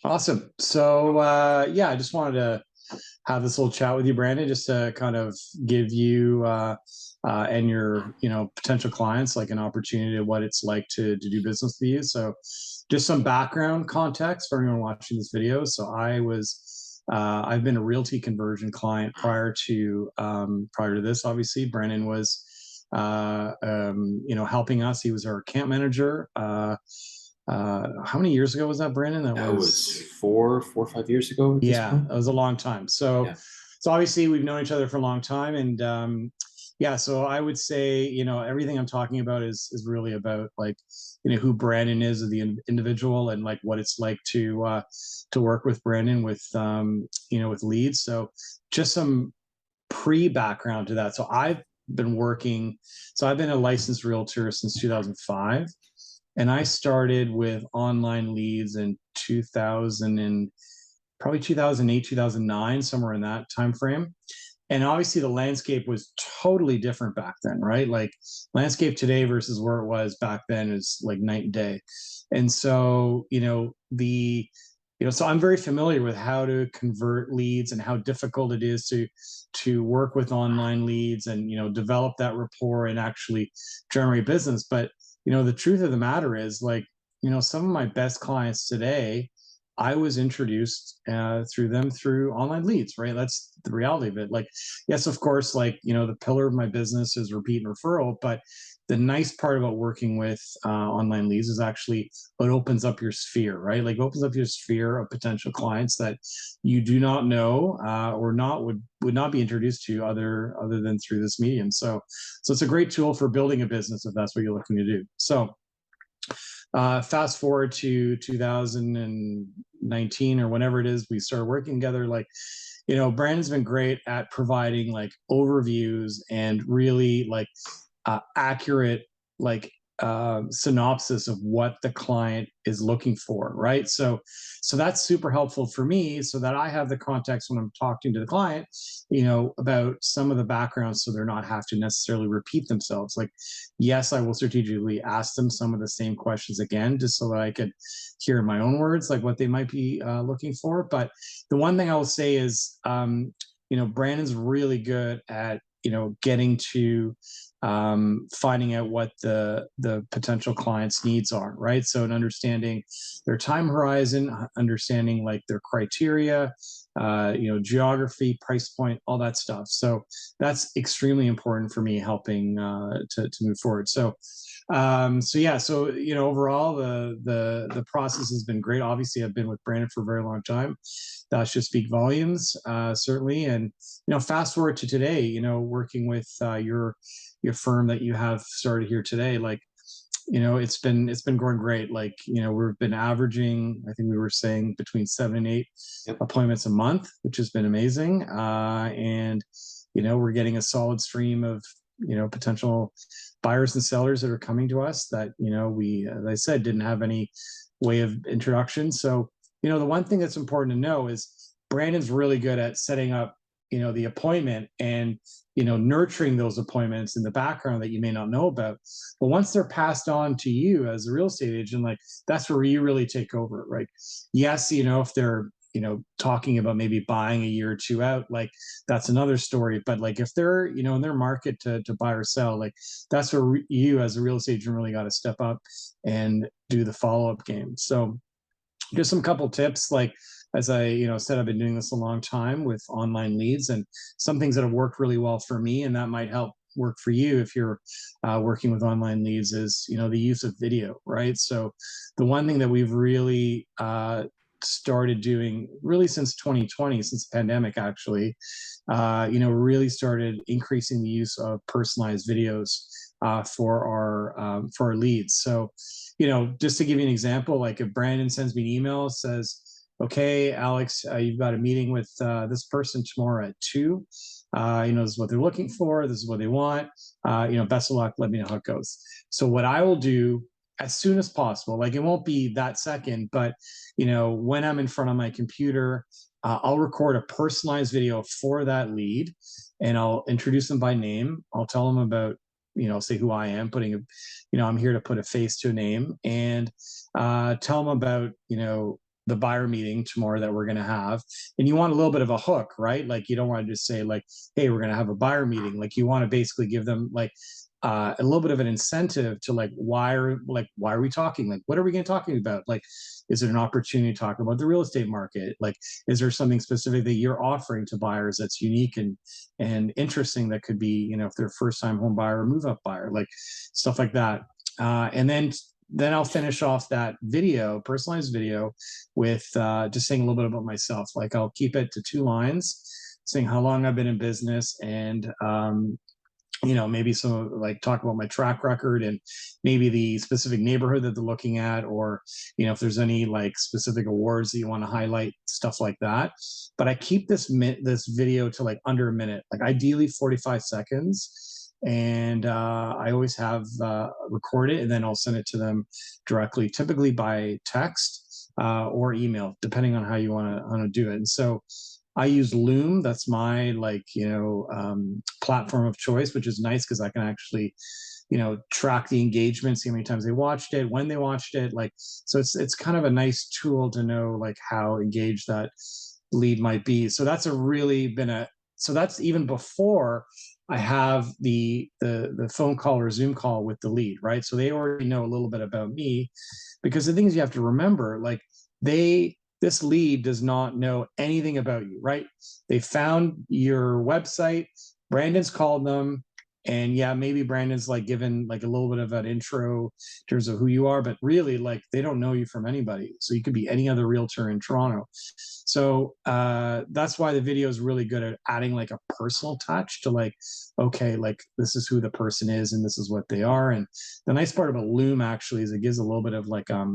Awesome. So, yeah, I just wanted to have this little chat with you, Brandon, just to kind of give you and your, potential clients like an opportunity of what it's like to do business with you. So, just some background context for anyone watching this video. So, I've been a realty conversion client prior to this. Obviously, Brandon was, helping us. He was our account manager. How many years ago was that, Brandon? That That was was, 4 or 5 years ago at this yeah, point. that was a long time. So, Yeah. so obviously we've known each other for a long time, and yeah. So I would say, everything I'm talking about is really about like, who Brandon is as the individual, and like what it's like to work with Brandon with with leads. So just some pre background to that. So been working. I've been a licensed realtor since 2005, and I started with online leads in 2000 and probably 2008, 2009, somewhere in that time frame. And obviously the landscape was totally different back then, right? Like landscape today versus where it was back then is like night and day. And so, so I'm very familiar with how to convert leads and how difficult it is to work with online leads and develop that rapport and actually generate business. But the truth of the matter is, like, some of my best clients today, I was introduced through them through online leads, right? That's the reality of it. Like, yes, of course, like, the pillar of my business is repeat and referral, but the nice part about working with online leads is actually it opens up your sphere, right? Like, opens up your sphere of potential clients that you do not know or not would not be introduced to other than through this medium. So it's a great tool for building a business if that's what you're looking to do. So fast forward to 2019 or whenever it is we started working together. Like, Brandon's been great at providing like overviews and really like accurate like synopsis of what the client is looking for, right? So that's super helpful for me, so that I have the context when I'm talking to the client, about some of the backgrounds, so they're not have to necessarily repeat themselves. Like, yes, I will strategically ask them some of the same questions again, just so that I could hear in my own words like what they might be looking for. But the one thing I will say is, Brandon's really good at getting to finding out what the potential client's needs are, right? So, in understanding their time horizon, understanding like their criteria, geography, price point, all that stuff. So that's extremely important for me, helping to move forward. So yeah, so overall the process has been great. Obviously, I've been with Brandon for a very long time. That should speak volumes, certainly. And fast forward to today, working with your firm that you have started here today. Like, it's been going great. Like, we've been averaging, I think we were saying, between 7 and 8 Yep. appointments a month, which has been amazing. And we're getting a solid stream of potential buyers and sellers that are coming to us that we, as I said, didn't have any way of introduction. So the one thing that's important to know is Brandon's really good at setting up the appointment and nurturing those appointments in the background that you may not know about. But once they're passed on to you as a real estate agent, like, that's where you really take over. Like, yes, if they're talking about maybe buying a year or two out, like, that's another story. But like, if they're in their market to buy or sell, like, that's where you as a real estate agent really got to step up and do the follow-up game. So just some couple tips, like, as I said, I've been doing this a long time with online leads, and some things that have worked really well for me, and that might help work for you if you're working with online leads, is the use of video, right? So the one thing that we've really started doing really since 2020, since the pandemic actually, really started increasing the use of personalized videos for our leads. So, just to give you an example, like if Brandon sends me an email, says, "Okay, Alex, you've got a meeting with this person tomorrow at 2. This is what they're looking for. This is what they want. Best of luck. Let me know how it goes." So what I will do as soon as possible, like, it won't be that second, but when I'm in front of my computer, I'll record a personalized video for that lead, and I'll introduce them by name. I'll tell them about, say who I am, putting I'm here to put a face to a name, and tell them about, the buyer meeting tomorrow that we're going to have, and you want a little bit of a hook, right? Like you don't want to just say like, hey, we're going to have a buyer meeting. Like you want to basically give them like a little bit of an incentive to like why are we talking, like what are we going to talking about, like is it an opportunity to talk about the real estate market, like is there something specific that you're offering to buyers that's unique and interesting that could be, you know, if they're first time home buyer or move up buyer, like stuff like that. And then I'll finish off that video, personalized video, with just saying a little bit about myself. Like I'll keep it to 2 lines, saying how long I've been in business, and you know, maybe some like talk about my track record and maybe the specific neighborhood that they're looking at, or you know, if there's any like specific awards that you want to highlight, stuff like that. But I keep this video to like under a minute, like ideally 45 seconds. And I always have record it, and then I'll send it to them directly, typically by text or email, depending on how you want to do it. And so I use Loom. That's my like, you know, platform of choice, which is nice because I can actually, you know, track the engagement, see how many times they watched it, when they watched it. Like, so it's kind of a nice tool to know like how engaged that lead might be. So that's a really been a so that's even before I have the phone call or Zoom call with the lead, right? So they already know a little bit about me, because the things you have to remember, like this lead does not know anything about you, right? They found your website, Brandon's called them, and yeah, maybe Brandon's like given like a little bit of an intro in terms of who you are, but really like they don't know you from anybody. So you could be any other realtor in Toronto. So that's why the video is really good at adding like a personal touch to like, okay, like this is who the person is and this is what they are. And the nice part about Loom actually is it gives a little bit of like a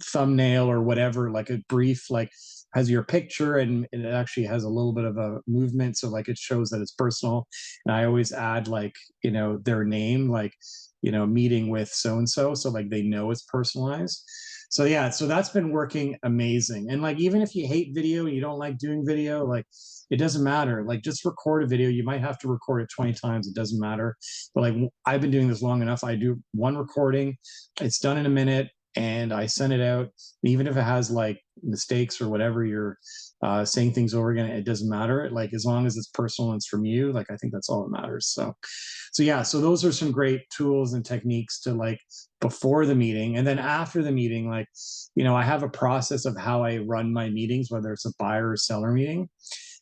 thumbnail or whatever, like a brief, like has your picture, and it actually has a little bit of a movement, so like it shows that it's personal. And I always add like, you know, their name, like, you know, meeting with so and so, so like they know it's personalized. So yeah, so that's been working amazing. And like even if you hate video, you don't like doing video, like it doesn't matter, like just record a video. You might have to record it 20 times, it doesn't matter. But like I've been doing this long enough, I do one recording, it's done in a minute, and I send it out. Even if it has like mistakes or whatever, you're saying things over again, it doesn't matter. Like as long as it's personal and it's from you, like I think that's all that matters. So yeah, so those are some great tools and techniques to like before the meeting. And then after the meeting, like, you know, I have a process of how I run my meetings, whether it's a buyer or seller meeting.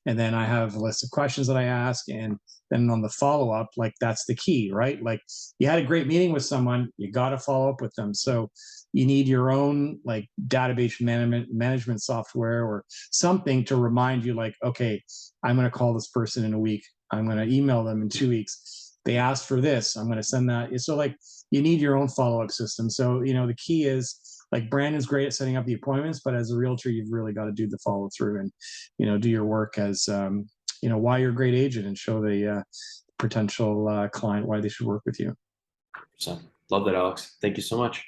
And then I have a list of questions that I ask. And then on the follow up, like that's the key, right? Like you had a great meeting with someone, you got to follow up with them. So you need your own like database management software or something to remind you, like, okay, I'm going to call this person in a week. I'm going to email them in 2 weeks. They asked for this. I'm going to send that. So like you need your own follow up system. So, you know, the key is like Brandon's great at setting up the appointments, but as a realtor, you've really got to do the follow through and, you know, do your work as, you know, why you're a great agent and show the potential client why they should work with you. 100%. Love that, Alex. Thank you so much.